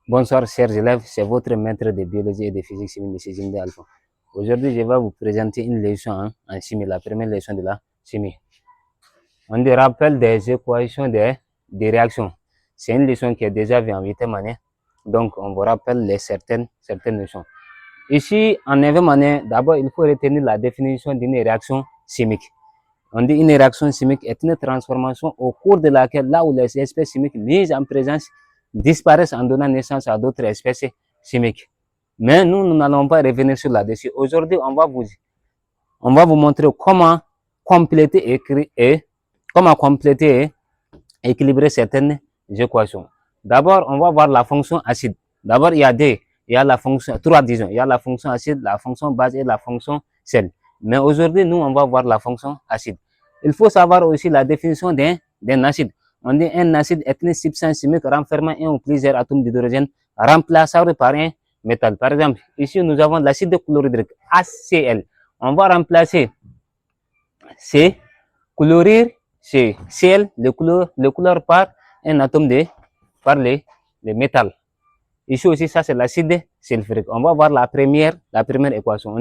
Bonsoir chers élèves, c'est votre maître de biologie et de physique chimie, M. Jimde Alpha. Aujourd'hui, je vais vous présenter une leçon en chimie, la première leçon de la chimie. On dit rappel des équations des réactions. C'est une leçon qui est déjà vue en 8e année, donc on vous rappelle certaines leçons. Ici, en 9e année, d'abord, il faut retenir la définition d'une réaction chimique. On dit une réaction chimique est une transformation au cours de laquelle, là où les espèces chimiques mises en présence disparaissent en donnant naissance à d'autres espèces chimiques. Mais nous n'allons pas revenir sur là-dessus. Aujourd'hui, on va vous montrer comment compléter et équilibrer certaines équations. D'abord, on va voir la fonction acide. D'abord, il y a la fonction, il y a la fonction acide, la fonction base et la fonction sel. Mais aujourd'hui, nous, on va voir la fonction acide. Il faut savoir aussi la définition d'un acide. On dit un acide est une substance chimique renfermant un ou plusieurs atomes d'hydrogène remplaçables par un métal. Par exemple, ici, nous avons l'acide chlorhydrique, HCl. On va remplacer C, chlorure, Cl, le chlore par un atome par les métal. Ici aussi, ça c'est l'acide sulfurique. On va voir la première équation.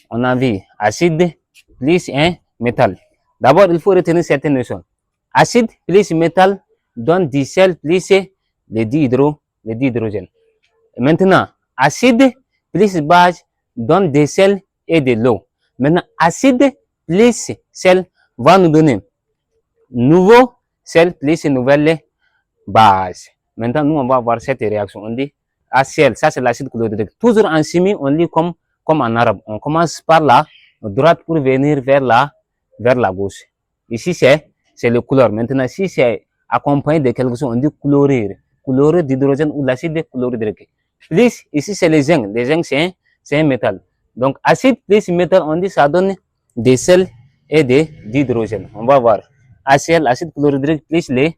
On a vu acide plus un métal. D'abord, il faut retenir certaines notions. Acide plus métal donne du sel plus le dihydrogène. Maintenant, acide plus base donne des sels et de l'eau. Maintenant, acide plus sel va nous donner nouveau sel plus nouvelle base. Maintenant, nous, on va voir cette réaction. On dit HCl, ça c'est l'acide chlorhydrique. Toujours en chimie, on lit comme en arabe. On commence par la droite pour venir vers la gauche. Ici, c'est le chlore. Maintenant, si c'est accompagné de quelque chose, on dit chlorure d'hydrogène ou l'acide chlorhydrique. Plus, ici, c'est le zinc. Le zinc, c'est un métal. Donc, acide plus métal, on dit ça donne des sels et d'hydrogène. On va voir. HCl, acide chlorhydrique plus les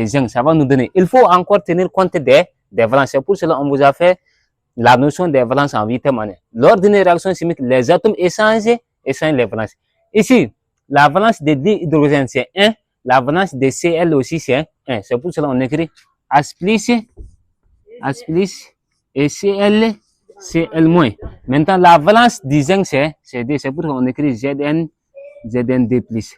zinc, ça va nous donner. Il faut encore tenir compte des valences. C'est pour cela qu'on vous a fait la notion des valences en 8e année. Lors d'une réaction chimique, les atomes échangent les valences. Ici, la valence de dihydrogène c'est 1, la valence de Cl aussi c'est 1. C'est pour cela qu'on écrit H plus et Cl moins. Maintenant, la valence du zinc c'est 2. C'est pour cela qu'on écrit Zn2 plus.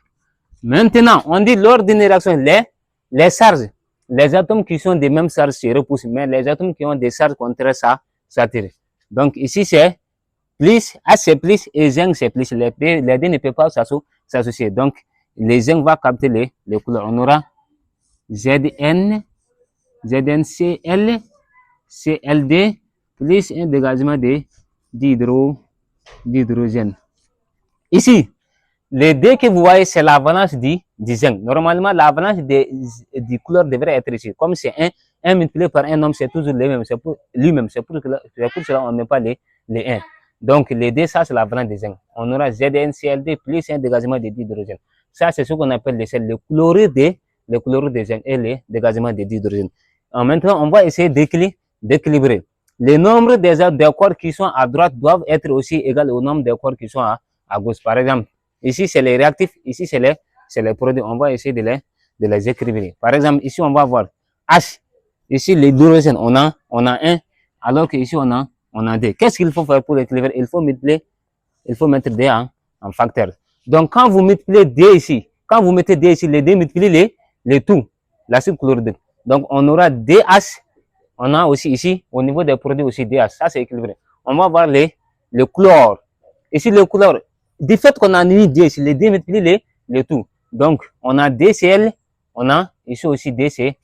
Maintenant, on dit lors d'une réaction, les charges, les atomes qui sont des mêmes charges se repoussent, mais les atomes qui ont des charges contraires s'attirent. Donc ici c'est plus, H c'est plus et zinc c'est plus. Les deux ne peuvent pas s'associer. Donc les zinc va capter les couleurs. On aura ZnCl, Cld plus un dégagement d'hydrogène. Ici, les deux que vous voyez, c'est la valence du zinc. Normalement, la valence du chlore devrait être ici. Comme c'est 1 multiplié par un nombre, c'est toujours le même. C'est pour lui-même. C'est pour cela qu'on ne met pas les 1. Donc, les deux, ça, c'est la valence du zinc. On aura ZnCl2 plus un dégagement d'hydrogène. Ça, c'est ce qu'on appelle le chlorure de zinc et le dégagement d'hydrogène. Maintenant, on va essayer d'équilibrer. Les nombres des corps qui sont à droite doivent être aussi égaux au nombre des corps qui sont à gauche. Par exemple, ici, c'est les réactifs, ici, c'est les produits. On va essayer de les équilibrer. Par exemple, ici, on va voir H. Ici, l'hydrogène, on a 1, alors qu'ici, on a 2. Qu'est-ce qu'il faut faire pour équilibrer? Il faut mettre D en facteur. Donc, quand vous multipliez D ici, les D multiplient les tout, l'acide chlorhydrique. Donc, on aura DH. On a aussi ici, au niveau des produits aussi DH. Ça, c'est équilibré. On va voir le chlore. Ici, le chlore. Du fait qu'on a mis D ici, les D multiplient les tout. Donc, on a DCl, on a ici aussi DCl.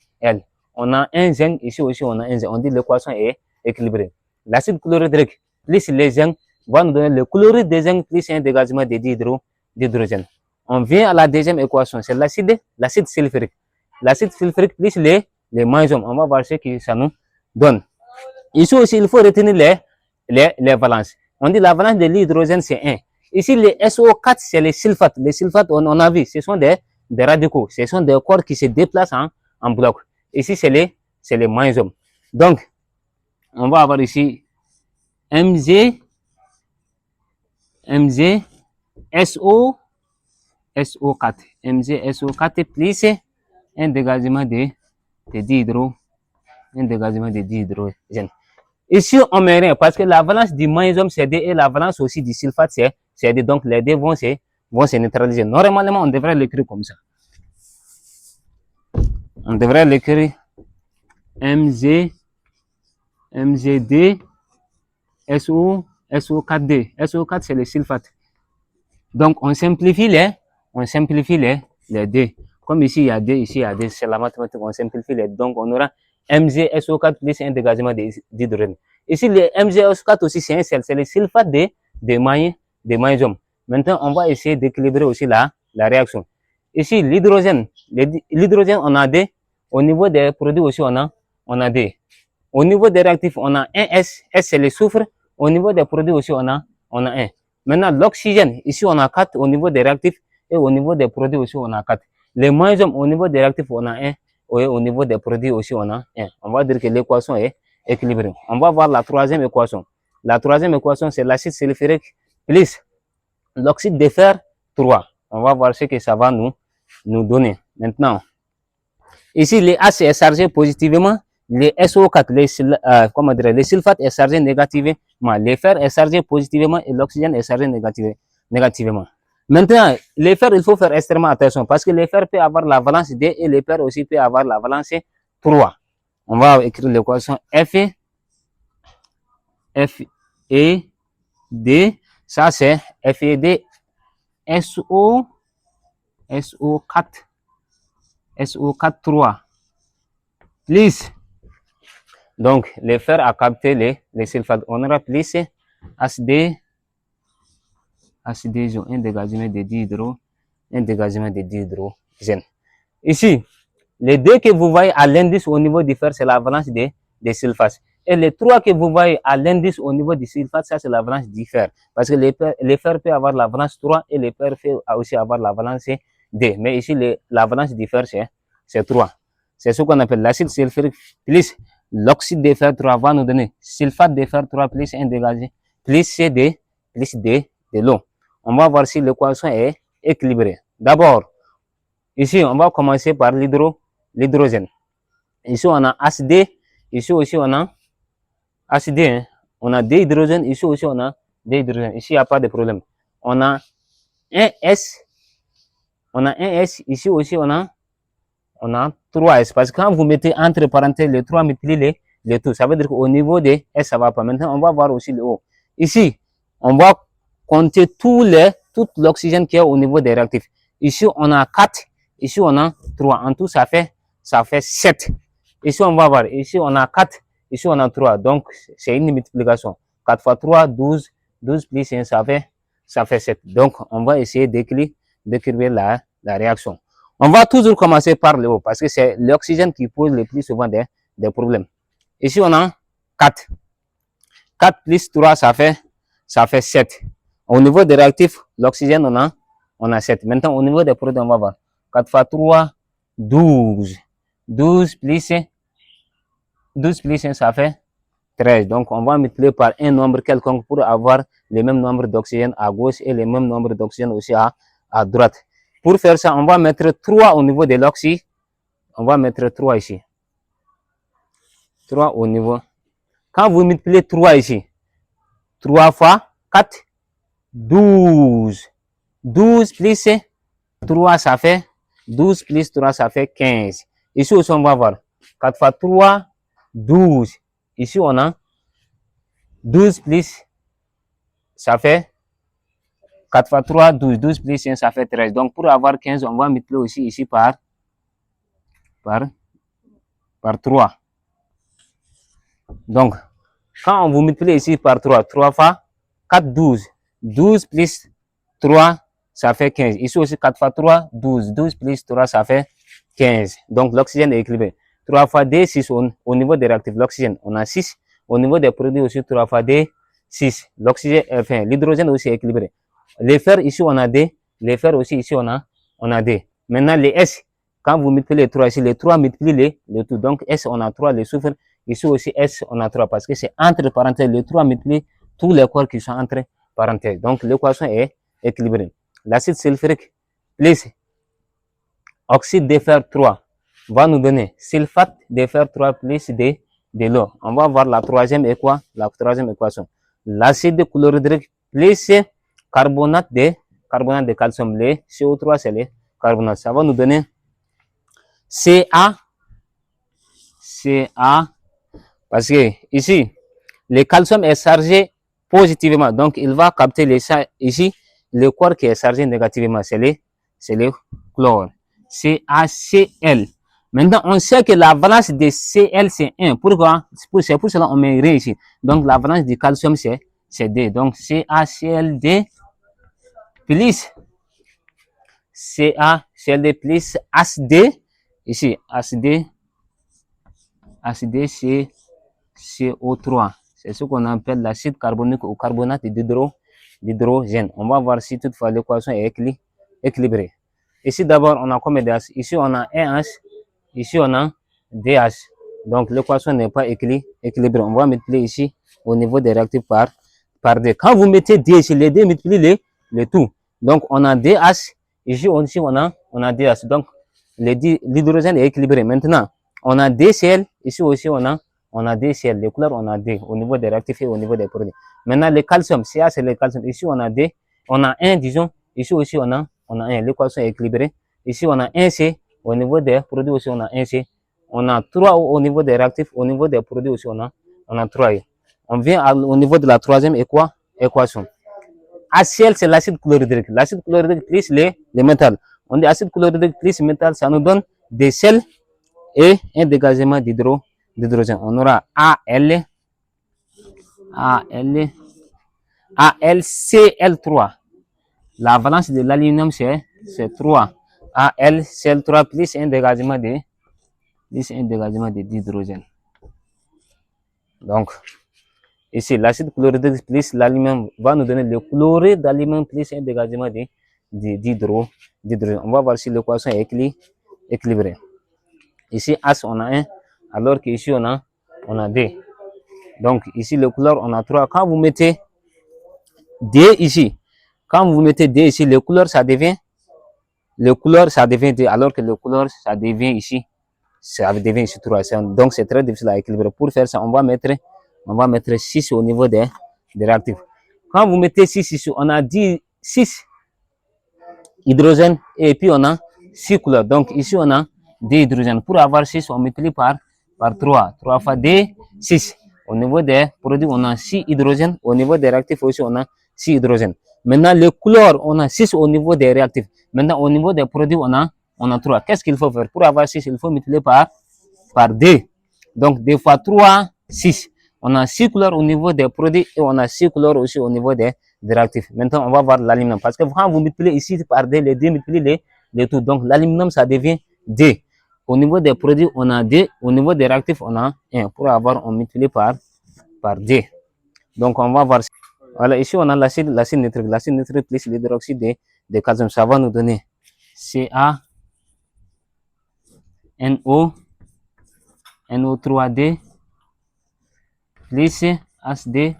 On a un zinc, ici aussi on a un zinc. On dit que l'équation est équilibrée. L'acide chlorhydrique plus les zinc va nous donner le chlorure de zinc plus un dégagement d'hydrogène. On vient à la deuxième équation, c'est l'acide sulfurique. L'acide sulfurique plus les magnésium. On va voir ce que ça nous donne. Ici aussi, il faut retenir les valences. On dit la valence de l'hydrogène, c'est 1. Ici, les SO4, c'est les sulfates. Les sulfates, on a vu, ce sont des radicaux. Ce sont des corps qui se déplacent en bloc. Ici, c'est les magnésium. Donc, on va avoir ici Mg, SO4. Mg, SO4 plus un dégagement de un dégagement de dihydrogène. Ici, on met rien parce que la valence du magnésium c'est D et la valence aussi du sulfate c'est D. Donc, les deux vont se neutraliser. Normalement, on devrait l'écrire comme ça. On devrait l'écrire MgD SO4D. SO4, c'est le sulfate. Donc, on simplifie les D. Comme ici, il y a D, ici, il y a D. C'est la mathématique, on simplifie les D. Donc, on aura MgSO4 plus un dégagement d'hydrogène. Ici, le MgSO4 aussi, c'est un sel. C'est le sulfate de magnésium. Maintenant, on va essayer d'équilibrer aussi la réaction. Ici, l'hydrogène, on a D. Au niveau des produits aussi, on a D. Au niveau des réactifs, on a un S. S, c'est le soufre. Au niveau des produits aussi, on a 1. Maintenant, l'oxygène, ici, on a 4 au niveau des réactifs. Et au niveau des produits aussi, on a 4. Le magnésium, au niveau des réactifs, on a 1. Et au niveau des produits aussi, on a 1. On va dire que l'équation est équilibrée. On va voir la troisième équation. La troisième équation, c'est l'acide sulfurique plus l'oxyde de fer 3. On va voir ce que ça va nous donner. Maintenant, ici, le H est chargé positivement. Le SO4, le sulfate est chargé négativement. Le fer est chargé positivement et l'oxygène est chargé négativement. Maintenant, les fers, il faut faire extrêmement attention parce que les fers peuvent avoir la valence D et les fers aussi peuvent avoir la valence 3. On va écrire l'équation F et D. Ça, c'est F et D SO4 3 plus. Donc, les fers à capter les sulfates. On aura plus HD, un dégagement de dihydrogène. Ici, les 2 que vous voyez à l'indice au niveau du fer, c'est la valence des sulfates. Et les 3 que vous voyez à l'indice au niveau du sulfate, ça c'est la valence du fer. Parce que les fers peuvent avoir la valence 3 et les fers peuvent aussi avoir la valence D. Mais ici, la valence du fer, c'est 3. C'est ce qu'on appelle l'acide sulfurique plus l'oxyde de fer 3 va nous donner sulfate de fer 3 plus un dégagé plus CD plus D de l'eau. On va voir si l'équation est équilibrée. D'abord, ici, on va commencer par l'hydrogène. Ici, on a HD. Ici aussi, on a HD. On a D hydrogène. Ici aussi, on a D hydrogène. Ici, il n'y a pas de problème. On a un S. Ici aussi, on a 3S. Parce que quand vous mettez entre parenthèses les 3 multipliés les tout, ça veut dire qu'au niveau des S, ça va pas. Maintenant, on va voir aussi le O. Ici, on va compter toute l'oxygène qui est au niveau des réactifs. Ici, on a 4. Ici, on a 3. En tout, ça fait 7. Ici, on va voir. Ici, on a 4. Ici, on a 3. Donc, c'est une multiplication. 4 fois 3, 12. 12 plus 1, ça fait 7. Donc, on va essayer d'écrire la réaction. On va toujours commencer par le haut parce que c'est l'oxygène qui pose le plus souvent des problèmes. Ici, on a 4. 4 plus 3, ça fait 7. Au niveau des réactifs, l'oxygène, on a 7. Maintenant, au niveau des produits, on va voir. 4 fois 3, 12. 12 plus 1, ça fait 13. Donc, on va multiplier par un nombre quelconque pour avoir le même nombre d'oxygène à gauche et le même nombre d'oxygène aussi à droite. Pour faire ça, on va mettre 3 au niveau de l'oxygène. On va mettre 3 ici. 3 au niveau. Quand vous multipliez 3 ici, 3 fois 4, 12. 12 plus 3, ça fait 12 plus 3, ça fait 15. Ici aussi, on va voir. 4 fois 3, 12. Ici, on a 12 plus, ça fait 4 fois 3, 12. 12 plus 1, ça fait 13. Donc, pour avoir 15, on va multiplier aussi ici par 3. Donc, quand on vous multiplie ici par 3, 3 fois 4, 12. 12 plus 3, ça fait 15. Ici aussi, 4 fois 3, 12. 12 plus 3, ça fait 15. Donc, l'oxygène est équilibré. 3 fois D, 6 au niveau des réactifs. L'oxygène, on a 6. Au niveau des produits aussi, 3 fois D, 6. L'oxygène, enfin, l'hydrogène aussi est équilibré. Les fers, ici, on a D. Les fers aussi, ici, on a D. Maintenant, les S, quand vous multipliez les 3 ici, les 3 multiplient les tout. Donc, S, on a 3, les soufres. Ici aussi, S, on a 3 parce que c'est entre parenthèses. Les 3 multiplient tous les corps qui sont entre parenthèses. Donc, l'équation est équilibrée. L'acide sulfurique plus oxyde de fer 3 va nous donner sulfate de fer 3 plus D de l'eau. On va voir la troisième équation. L'acide chlorhydrique plus carbonate de calcium. Les CO3, c'est les carbonates. Ça va nous donner Ca, parce que ici, le calcium est chargé positivement. Donc, il va capter ici, le corps qui est chargé négativement. C'est le chlore. CaCl. Maintenant, on sait que la valence de Cl, c'est 1. Pourquoi? C'est pour cela qu'on met rien ici. Donc, la valence du calcium, c'est 2. Donc, CaClD plus HD. Ici, HD, c'est CO3. C'est ce qu'on appelle l'acide carbonique ou carbonate d'hydrogène. On va voir si toutefois l'équation est équilibrée. Ici, d'abord, on a combien d'H? Ici, on a 1H. Ici, on a DH. Donc, l'équation n'est pas équilibrée. On va multiplier ici au niveau des réactifs par D. Quand vous mettez D ici, les D multiplient les tout. Donc, on a DH. Ici, on a DH. Donc, l'hydrogène est équilibré. Maintenant, on a DCl. Ici aussi, on a DCl. Les couleurs, on a D au niveau des réactifs et au niveau des produits. Maintenant, le calcium, Ca, c'est le calcium. Ici, on a D. On a 1, disons. Ici aussi, on a 1. L'équation est équilibrée. Ici, on a 1C. Au niveau des produits aussi, on a 1C. On a 3 au niveau des réactifs. Au niveau des produits aussi, on a 3. On vient au niveau de la troisième équation. HCl, c'est l'acide chlorhydrique. L'acide chlorhydrique plus les métals. On dit acide chlorhydrique plus métal, ça nous donne des sels et un dégagement d'hydrogène. On aura AlCl3. La valence de l'aluminium, c'est 3. AlCl3 plus un dégagement d'hydrogène. Donc, ici, l'acide chlorhydrique plus l'aluminium va nous donner le chlorure d'aluminium plus un dégagement d'hydrogène. On va voir si l'équation est équilibrée. Ici, H, on a 1, alors qu'ici, on a D. Donc, ici, le couleur, on a 3. Quand vous mettez D ici, le couleur, ça devient D, alors que le couleur, ça devient ici 3. Donc, c'est très difficile à équilibrer. Pour faire ça, on va mettre 6 au niveau des réactifs. Quand vous mettez 6 ici, on a 6 hydrogènes et puis on a 6 couleurs. Donc, ici, on a D hydrogènes. Pour avoir 6, on multiplie par 3. 3 fois D, 6. Au niveau des produits, on a 6 hydrogènes. Au niveau des réactifs aussi, on a 6 hydrogènes. Maintenant, le couleur, on a 6 au niveau des réactifs. Maintenant, au niveau des produits, on a 3. Qu'est-ce qu'il faut faire? Pour avoir 6, il faut multiplier par D. Donc, 2 fois 3, 6. On a 6 couleurs au niveau des produits et on a 6 couleurs aussi au niveau des réactifs. Maintenant, on va voir l'aluminium. Parce que quand vous multipliez ici par D, les D multiplient les tout. Donc, l'aluminium, ça devient D. Au niveau des produits, on a D. Au niveau des réactifs, on a 1. Pour avoir, on multiplie par D. Donc, on va voir. Voilà, ici, on a l'acide nitrique. L'acide nitrique plus l'hydroxyde de calcium. Ça va nous donner NO3D plus HD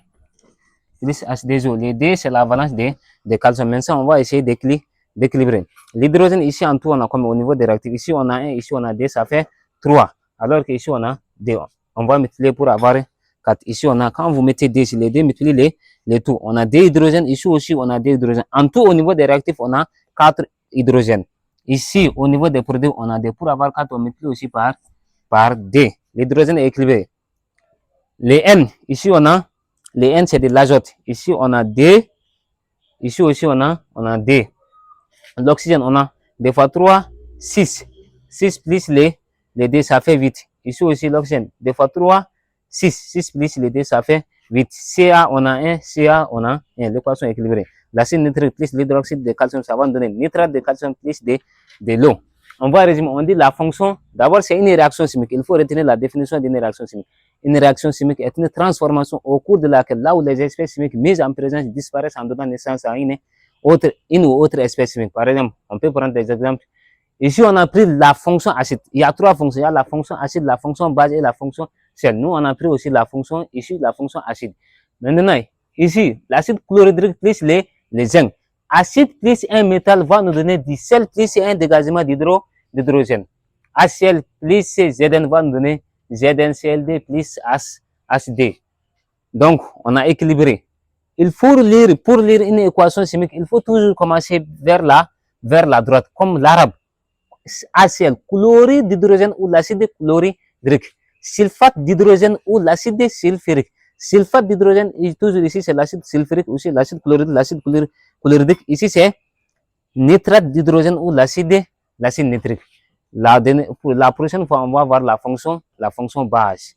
plus H2O. Les D, c'est la valence de calcium. Maintenant, on va essayer d'équilibrer. L'hydrogène, ici, en tout, on a comme au niveau des réactifs. Ici, on a 1, ici, on a D, ça fait 3. Alors qu'ici, on a D. On va multiplier pour avoir 4. Ici, on a, quand vous mettez D, les D multiplient les tout. On a D hydrogènes. Ici aussi, on a D hydrogènes. En tout, au niveau des réactifs, on a 4 hydrogènes. Ici, au niveau des produits, on a D. Pour avoir 4, on multiplie aussi par D. L'hydrogène est équilibré. Les N, ici, les N, c'est de l'azote. Ici, on a D. Ici aussi, on a D. L'oxygène, on a 2 fois 3, 6. 6 plus les D, ça fait 8. Ici aussi, l'oxygène, 2 fois 3, 6. 6 plus les D, ça fait 8. Ca, on a 1. Ca, on a 1. L'équation est équilibrée. L'acide nitrique plus l'hydroxyde de calcium, ça va nous donner nitrate de calcium plus de l'eau. On va résumer. On dit la fonction, d'abord, c'est une réaction chimique. Il faut retenir la définition d'une réaction chimique. Une réaction chimique est une transformation au cours de laquelle, là où les espèces chimiques mises en présence disparaissent en donnant naissance à une ou autre espèce chimique. Par exemple, on peut prendre des exemples. Ici, on a pris la fonction acide. Il y a 3 fonctions. Il y a la fonction acide, la fonction base et la fonction sel. Nous, on a pris aussi la fonction ici, la fonction acide. Maintenant, ici, l'acide chlorhydrique plus les zinc. Acide plus un métal va nous donner du sel plus un dégagement d'hydrogène. HCl plus Zn va nous donner ZnCl2 plus HD. Donc, on a équilibré. Il faut lire, pour lire une équation chimique, il faut toujours commencer vers la droite, comme l'arabe. HCl, chlorure d'hydrogène ou l'acide chlorhydrique. Sulfate d'hydrogène ou l'acide sulfurique. Sulfate d'hydrogène, toujours ici, c'est l'acide sulfurique, aussi l'acide chlorhydrique, l'acide chlorhydrique. Ici, c'est nitrate d'hydrogène ou l'acide nitrique. Pour la prochaine fois, on va voir la fonction base.